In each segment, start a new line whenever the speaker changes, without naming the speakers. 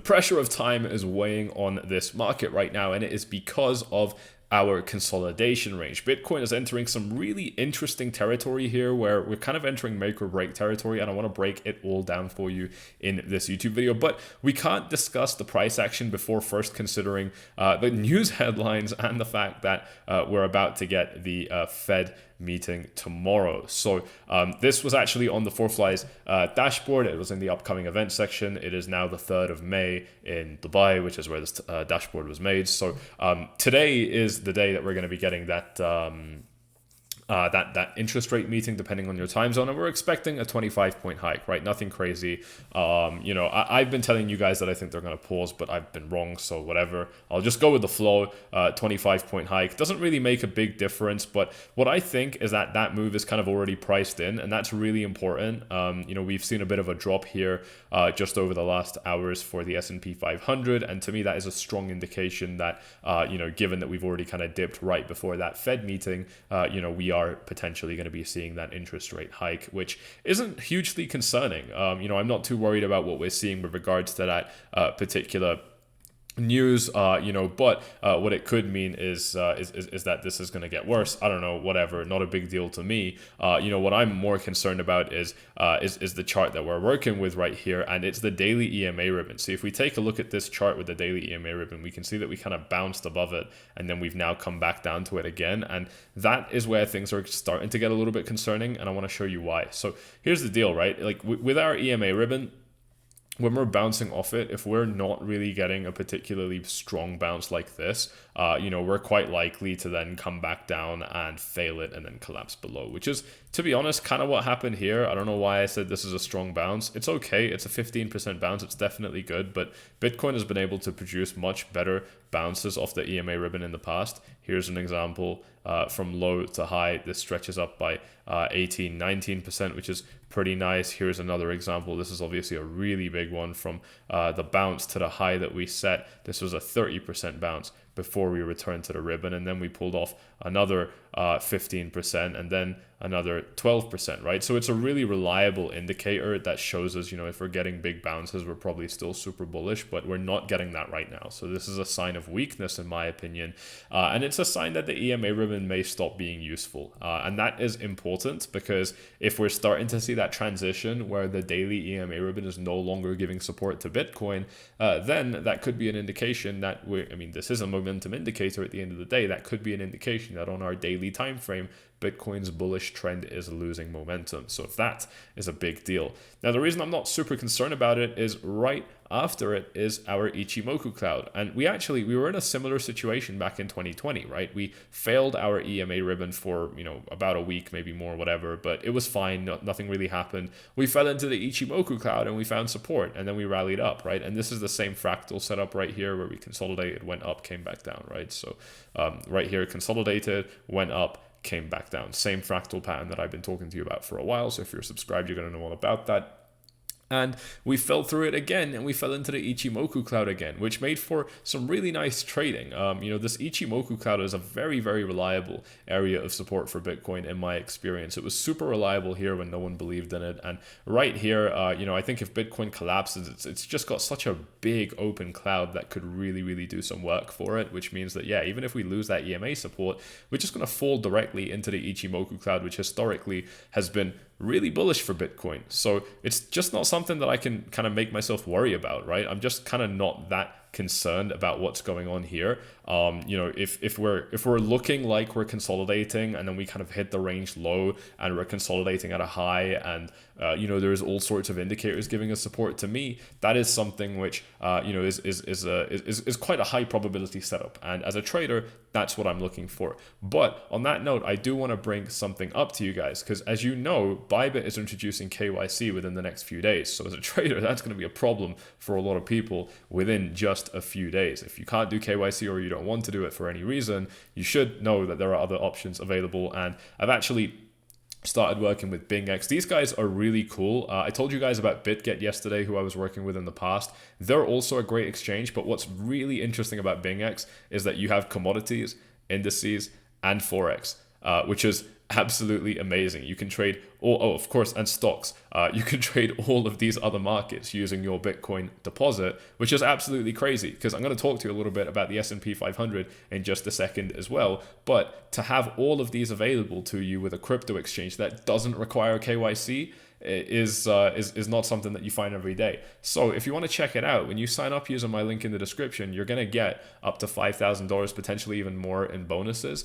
pressure of time is weighing on this market right now, and it is because of our consolidation range. Bitcoin is entering some really interesting territory here where we're kind of entering make or break territory, and I want to break it all down for you in this YouTube video. But we can't discuss the price action before first considering the news headlines and the fact that we're about to get the Fed meeting tomorrow. So this was actually on the 𝗬𝗙𝗙𝗚𝗔𝗟 dashboard. It was in the upcoming event section. It is now the 3rd of May in Dubai, which is where this dashboard was made. So today is the day that we're going to be getting that that interest rate meeting, depending on your time zone, and we're expecting a 25-point hike, right? Nothing crazy. You know, I've been telling you guys that I think they're going to pause, but I've been wrong, so whatever. I'll just go with the flow. 25-point hike doesn't really make a big difference, but what I think is that that move is kind of already priced in, and that's really important. You know, we've seen a bit of a drop here just over the last hours for the S&P 500, and to me, that is a strong indication that, you know, given that we've already kind of dipped right before that Fed meeting, you know, we are potentially going to be seeing that interest rate hike, which isn't hugely concerning. You know, I'm not too worried about what we're seeing with regards to that particular news, you know, but what it could mean is that this is going to get worse. I don't know, whatever, not a big deal to me. You know, what I'm more concerned about is the chart that we're working with right here, and it's the daily EMA ribbon. So if we take a look at this chart with the daily EMA ribbon, we can see that we kind of bounced above it, and then we've now come back down to it again, and that is where things are starting to get a little bit concerning, and I want to show you why. So here's the deal, right? Like with our EMA ribbon, when we're bouncing off it, if we're not really getting a particularly strong bounce like this, you know, we're quite likely to then come back down and fail it and then collapse below, which is, to be honest, kind of what happened here. I don't know why I said this is a strong bounce. It's okay. It's a 15% bounce. It's definitely good, but Bitcoin has been able to produce much better bounces off the EMA ribbon in the past. Here's an example from low to high. This stretches up by 18-19%, which is pretty nice. Here's another example. This is obviously a really big one from the bounce to the high that we set. This was a 30% bounce before we returned to the ribbon, and then we pulled off another 15% and then another 12%, right? So it's a really reliable indicator that shows us, you know, if we're getting big bounces, we're probably still super bullish, but we're not getting that right now. So this is a sign of weakness, in my opinion, and it's a sign that the EMA ribbon may stop being useful, and that is important, because if we're starting to see that transition where the daily EMA ribbon is no longer giving support to Bitcoin, then that could be an indication that I mean, this is a momentum indicator at the end of the day. That could be an indication that on our daily time frame, Bitcoin's bullish trend is losing momentum. So that is a big deal. Now, the reason I'm not super concerned about it is right after it is our Ichimoku cloud. And we were in a similar situation back in 2020, right? We failed our EMA ribbon for, you know, about a week, maybe more, whatever, but it was fine. Nothing really happened. We fell into the Ichimoku cloud and we found support, and then we rallied up, right? And this is the same fractal setup right here where we consolidated, went up, came back down, right? So right here, consolidated, went up, came back down. Same fractal pattern that I've been talking to you about for a while. So if you're subscribed, you're going to know all about that. And we fell through it again, and we fell into the Ichimoku cloud again, which made for some really nice trading. You know, this Ichimoku cloud is a very, very reliable area of support for Bitcoin in my experience. It was super reliable here when no one believed in it. And right here, you know, I think if Bitcoin collapses, it's just got such a big open cloud that could really, really do some work for it, which means that, yeah, even if we lose that EMA support, we're just going to fall directly into the Ichimoku cloud, which historically has been really bullish for Bitcoin. So it's just not something that I can kind of make myself worry about, right? I'm just kind of not that concerned about what's going on here. You know, if we're looking like we're consolidating and then we kind of hit the range low and we're consolidating at a high, and you know, there's all sorts of indicators giving us support, to me that is something which you know, is quite a high probability setup, and as a trader, that's what I'm looking for. But on that note, I do want to bring something up to you guys, because as you know, Bybit is introducing KYC within the next few days. So as a trader, that's going to be a problem for a lot of people within just a few days. If you can't do KYC or you don't want to do it for any reason, you should know that there are other options available. And I've actually started working with BingX. These guys are really cool. I told you guys about BitGet yesterday, who I was working with in the past. They're also a great exchange, but what's really interesting about BingX is that you have commodities, indices, and Forex, which is absolutely amazing. You can trade all, oh, of course, and stocks. You can trade all of these other markets using your Bitcoin deposit, which is absolutely crazy, because I'm going to talk to you a little bit about the S&P 500 in just a second as well. But to have all of these available to you with a crypto exchange that doesn't require KYC is not something that you find every day. So if you want to check it out, when you sign up using my link in the description, you're going to get up to $5,000, potentially even more in bonuses,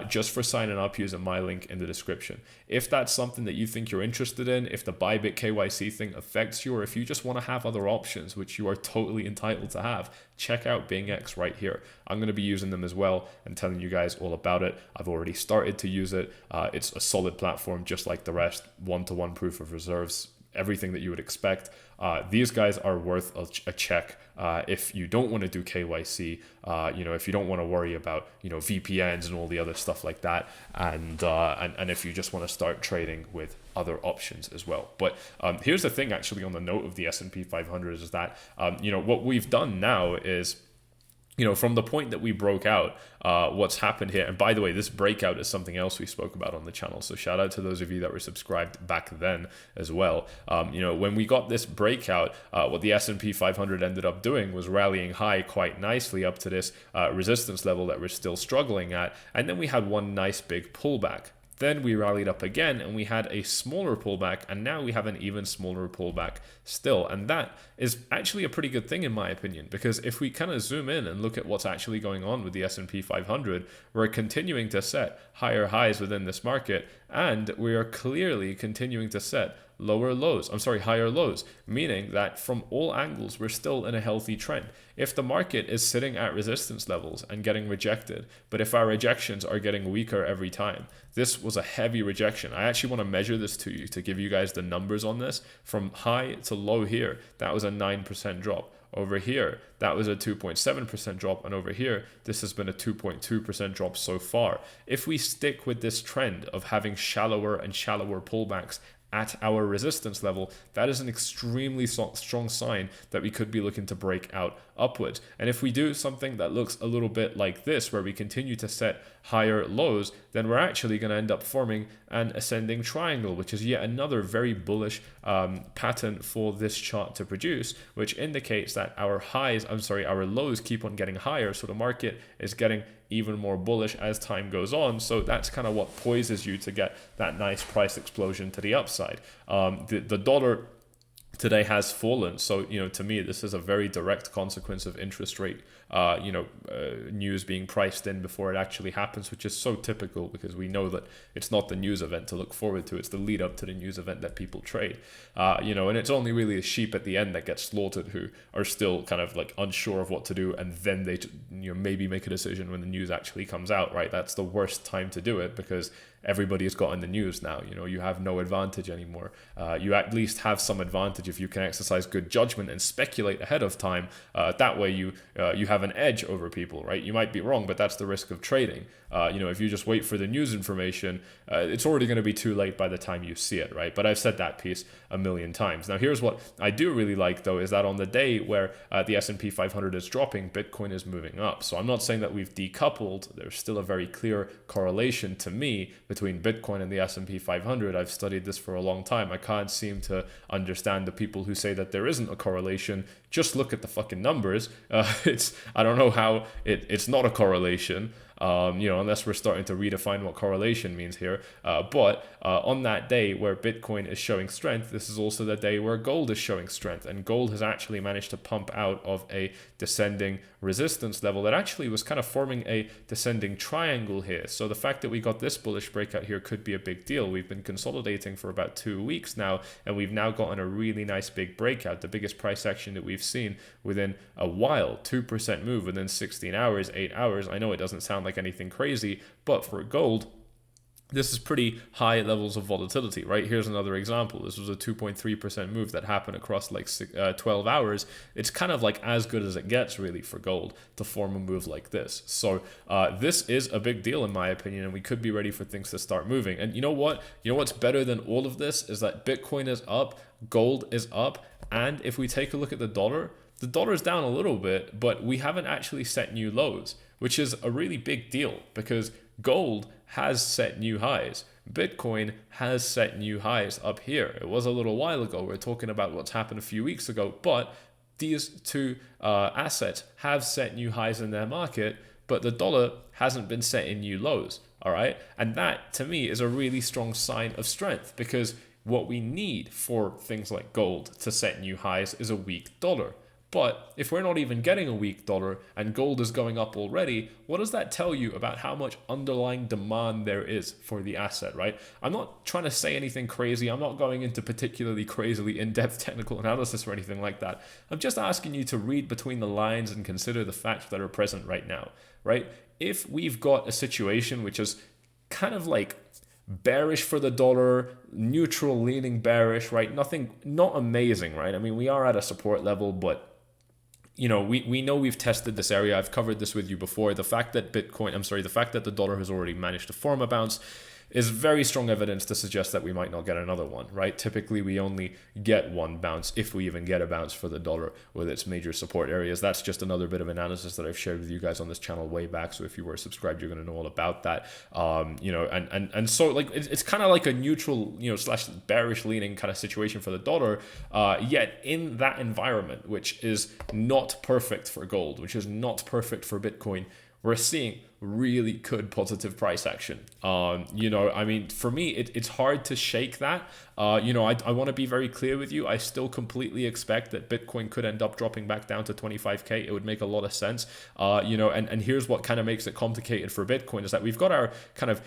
just for signing up using my link in the description. If that's something that you think you're interested in, if the Bybit KYC thing affects you, or if you just want to have other options, which you are totally entitled to have, check out BingX right here. I'm going to be using them as well and telling you guys all about it. I've already started to use it. It's a solid platform, just like the rest, one-to-one proof of reserves, everything that you would expect. These guys are worth a check if you don't want to do KYC, if you don't want to worry about, VPNs and all the other stuff like that, and if you just want to start trading with other options as well. But here's the thing, actually, on the note of the S&P 500 is that, what we've done now is, from the point that we broke out, what's happened here, and by the way, this breakout is something else we spoke about on the channel, so shout out to those of you that were subscribed back then as well. When we got this breakout, what the S&P 500 ended up doing was rallying high quite nicely up to this resistance level that we're still struggling at, and then we had one nice big pullback. Then we rallied up again and we had a smaller pullback, and now we have an even smaller pullback still. And that is actually a pretty good thing in my opinion, because if we kind of zoom in and look at what's actually going on with the S&P 500, we're continuing to set higher highs within this market, and we are clearly continuing to set higher lows, meaning that from all angles, we're still in a healthy trend. If the market is sitting at resistance levels and getting rejected, but if our rejections are getting weaker every time, this was a heavy rejection. I actually want to measure this to you to give you guys the numbers on this. From high to low here, that was a 9% drop. Over here, that was a 2.7% drop, and over here, this has been a 2.2% drop so far. If we stick with this trend of having shallower and shallower pullbacks at our resistance level, that is an extremely strong sign that we could be looking to break out upwards. And if we do something that looks a little bit like this, where we continue to set higher lows, then we're actually going to end up forming an ascending triangle, which is yet another very bullish pattern for this chart to produce, which indicates that our lows keep on getting higher, so the market is getting even more bullish as time goes on. So that's kind of what poises you to get that nice price explosion to the upside. The dollar today has fallen, so to me this is a very direct consequence of interest rate news being priced in before it actually happens, which is so typical, because we know that it's not the news event to look forward to, it's the lead up to the news event that people trade. And it's only really the sheep at the end that get slaughtered, who are still kind of like unsure of what to do, and then they maybe make a decision when the news actually comes out, right? That's the worst time to do it, because everybody has gotten the news now. You have no advantage anymore. You at least have some advantage if you can exercise good judgment and speculate ahead of time. That way you have an edge over people, right? You might be wrong, but that's the risk of trading. If you just wait for the news information, it's already going to be too late by the time you see it, right? But I've said that piece a million times. Now, here's what I do really like, though, is that on the day where the S&P 500 is dropping, Bitcoin is moving up. So I'm not saying that we've decoupled. There's still a very clear correlation to me between Bitcoin and the S&P 500. I've studied this for a long time. I can't seem to understand the people who say that there isn't a correlation. Just look at the fucking numbers. I don't know how it's not a correlation. Unless we're starting to redefine what correlation means here. But on that day where Bitcoin is showing strength, this is also the day where gold is showing strength. And gold has actually managed to pump out of a descending resistance level that actually was kind of forming a descending triangle here. So the fact that we got this bullish breakout here could be a big deal. We've been consolidating for about 2 weeks now, and we've now gotten a really nice big breakout, the biggest price action that we've seen within a while. 2% move within 16 hours, 8 hours. I know it doesn't sound like anything crazy, but for gold, this is pretty high levels of volatility, right? Here's another example. This was a 2.3% move that happened across like 12 hours. It's kind of like as good as it gets, really, for gold to form a move like this. So this is a big deal in my opinion, and we could be ready for things to start moving. And you know what? What's better than all of this is that Bitcoin is up, gold is up, and if we take a look at the dollar is down a little bit, but we haven't actually set new lows, which is a really big deal, because gold has set new highs Bitcoin has set new highs up here. It was a little while ago. We're talking about what's happened a few weeks ago, but these two assets have set new highs in their market, but the dollar hasn't been setting new lows. All right. And that to me is a really strong sign of strength, because what we need for things like gold to set new highs is a weak dollar. But if we're not even getting a weak dollar and gold is going up already, what does that tell you about how much underlying demand there is for the asset, right? I'm not trying to say anything crazy. I'm not going into particularly crazily in-depth technical analysis or anything like that. I'm just asking you to read between the lines and consider the facts that are present right now, right? If we've got a situation which is kind of like bearish for the dollar, neutral leaning bearish, right? Not amazing, right? I mean, we are at a support level, but you know, we know we've tested this area. I've covered this with you before. The fact that the fact that the dollar has already managed to form a bounce is very strong evidence to suggest that we might not get another one, right? Typically, we only get one bounce, if we even get a bounce for the dollar with its major support areas. That's just another bit of analysis that I've shared with you guys on this channel way back. So if you were subscribed, you're going to know all about that. You know, and so like it's kind of like a neutral, you know, slash bearish leaning kind of situation for the dollar. Yet in that environment, which is not perfect for gold, which is not perfect for Bitcoin, we're seeing really good positive price action. You know, I mean, for me, it's hard to shake that. You know, I want to be very clear with you. I still completely expect that Bitcoin could end up dropping back down to 25K. It would make a lot of sense. You know, and here's what kind of makes it complicated for Bitcoin is that we've got our kind of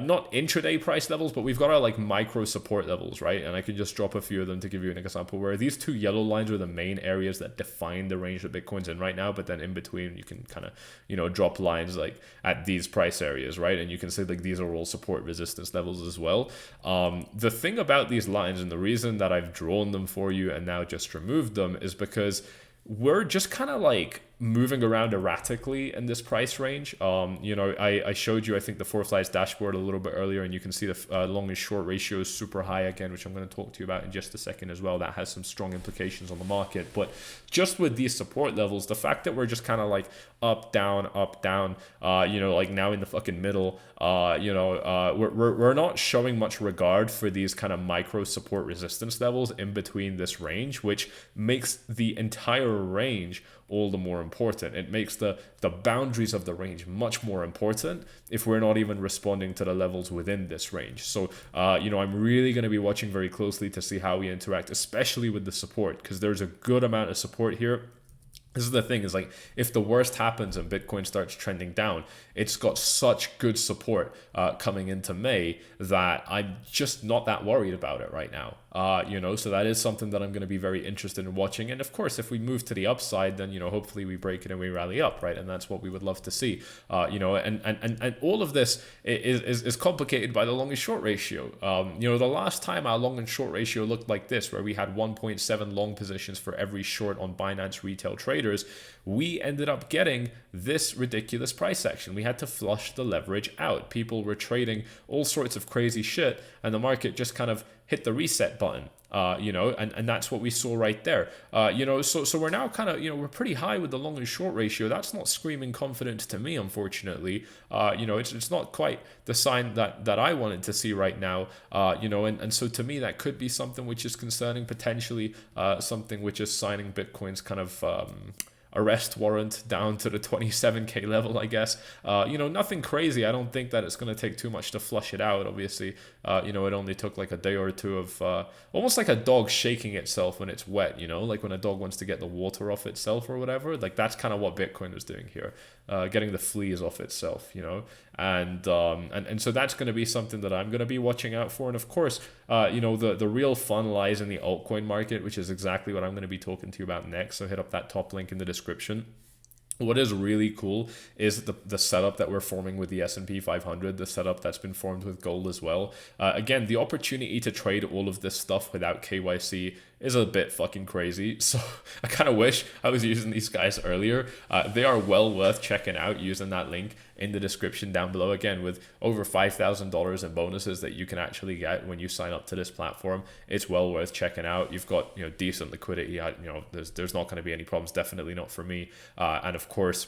not intraday price levels, but we've got our like micro support levels, right? And I can just drop a few of them to give you an example, where these two yellow lines are the main areas that define the range that Bitcoin's in right now. But then in between, you can kind of, you know, drop lines like at these price areas, right? And you can say like these are all support resistance levels as well. The thing about these lines, and the reason that I've drawn them for you and now just removed them, is because we're just kind of like moving around erratically in this price range. You know, I showed you, I think, the 𝗬𝗢𝗥𝗙𝗟 dashboard a little bit earlier, and you can see the long and short ratio is super high again, which I'm going to talk to you about in just a second as well. That has some strong implications on the market. But just with these support levels, the fact that we're just kind of like up, down, you know, like now in the fucking middle, you know, we're not showing much regard for these kind of micro support resistance levels in between this range, which makes the entire range all the more important. It makes the boundaries of the range much more important if we're not even responding to the levels within this range. So, you know, I'm really going to be watching very closely to see how we interact, especially with the support, because there's a good amount of support here. This is the thing, is like if the worst happens and Bitcoin starts trending down, it's got such good support coming into May that I'm just not that worried about it right now. You know, so that is something that I'm going to be very interested in watching. And of course, if we move to the upside, then, you know, hopefully we break it and we rally up, right? And that's what we would love to see. You know, and all of this is complicated by the long and short ratio. You know, the last time our long and short ratio looked like this, where we had 1.7 long positions for every short on Binance retail traders, we ended up getting this ridiculous price action. We had to flush the leverage out. People were trading all sorts of crazy shit, and the market just kind of hit the reset button. You know, and that's what we saw right there. You know, so we're now kind of, you know, we're pretty high with the long and short ratio. That's not screaming confidence to me, unfortunately. You know, it's not quite the sign that I wanted to see right now. You know, and so to me, that could be something which is concerning, potentially something which is signing Bitcoin's kind of arrest warrant down to the 27K level, I guess. You know, nothing crazy. I don't think that it's going to take too much to flush it out. Obviously, you know, it only took like a day or two of almost like a dog shaking itself when it's wet, you know, like when a dog wants to get the water off itself or whatever. Like that's kind of what Bitcoin is doing here, getting the fleas off itself, you know. And so that's going to be something that I'm going to be watching out for. And of course, you know, the real fun lies in the altcoin market, which is exactly what I'm going to be talking to you about next. So hit up that top link in the description. What is really cool is the setup that we're forming with the S&P 500, the setup that's been formed with gold as well. Again, the opportunity to trade all of this stuff without KYC is a bit fucking crazy. So I kind of wish I was using these guys earlier. They are well worth checking out using that link in the description down below. Again, with over $5,000 in bonuses that you can actually get when you sign up to this platform, it's well worth checking out. You've got, you know, decent liquidity. You know, there's not going to be any problems. Definitely not for me. And of course,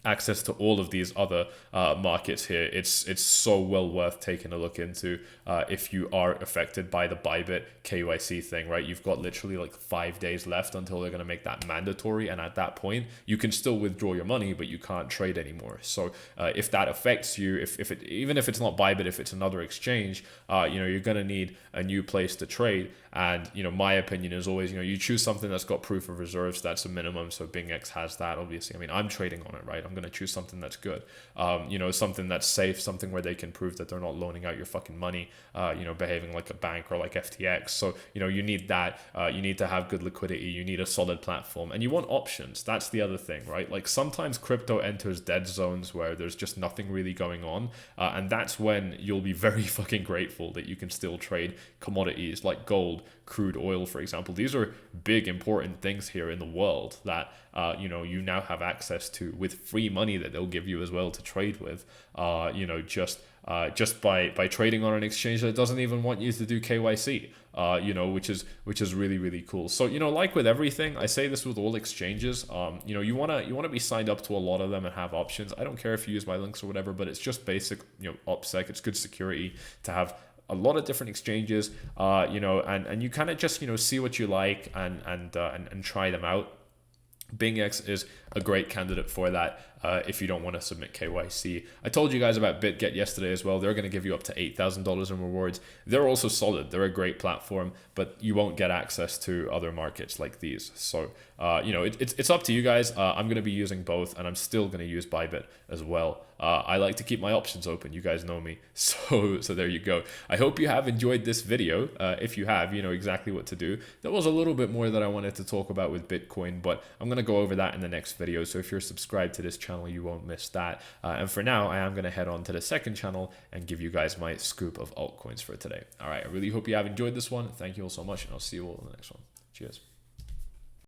access to all of these other markets here. It's so well worth taking a look into if you are affected by the Bybit KYC thing, right? You've got literally like 5 days left until they're going to make that mandatory, and at that point you can still withdraw your money, but you can't trade anymore. So if that affects you, even if it's not Bybit, if it's another exchange, you're going to need a new place to trade. And my opinion is always, you choose something that's got proof of reserves. That's a minimum. So BingX has that, obviously. I mean, I'm trading on it, right? I'm going to choose something that's good, something that's safe, something where they can prove that they're not loaning out your fucking money, behaving like a bank or like FTX. So, you need that. You need to have good liquidity. You need a solid platform, and you want options. That's the other thing, right? Like sometimes crypto enters dead zones where there's just nothing really going on. And that's when you'll be very fucking grateful that you can still trade commodities like gold, crude oil, for example. These are big, important things here in the world that you now have access to with free money that they'll give you as well to trade with. Just by trading on an exchange that doesn't even want you to do KYC. Which is really, really cool. So, like with everything, I say this with all exchanges, you want to be signed up to a lot of them and have options. I don't care if you use my links or whatever, but it's just basic, OPSEC. It's good security to have a lot of different exchanges, and you kind of just, see what you like and try them out. BingX is a great candidate for that if you don't want to submit KYC. I told you guys about BitGet yesterday as well. They're going to give you up to $8,000 in rewards. They're also solid. They're a great platform, but you won't get access to other markets like these. So, it's up to you guys. I'm going to be using both, and I'm still going to use Bybit as well. I like to keep my options open. You guys know me. So there you go. I hope you have enjoyed this video. If you have, you know exactly what to do. There was a little bit more that I wanted to talk about with Bitcoin, but I'm going to go over that in the next video. So if you're subscribed to this channel, you won't miss that. And for now, I am going to head on to the second channel and give you guys my scoop of altcoins for today. All right. I really hope you have enjoyed this one. Thank you all so much, and I'll see you all in the next one. Cheers.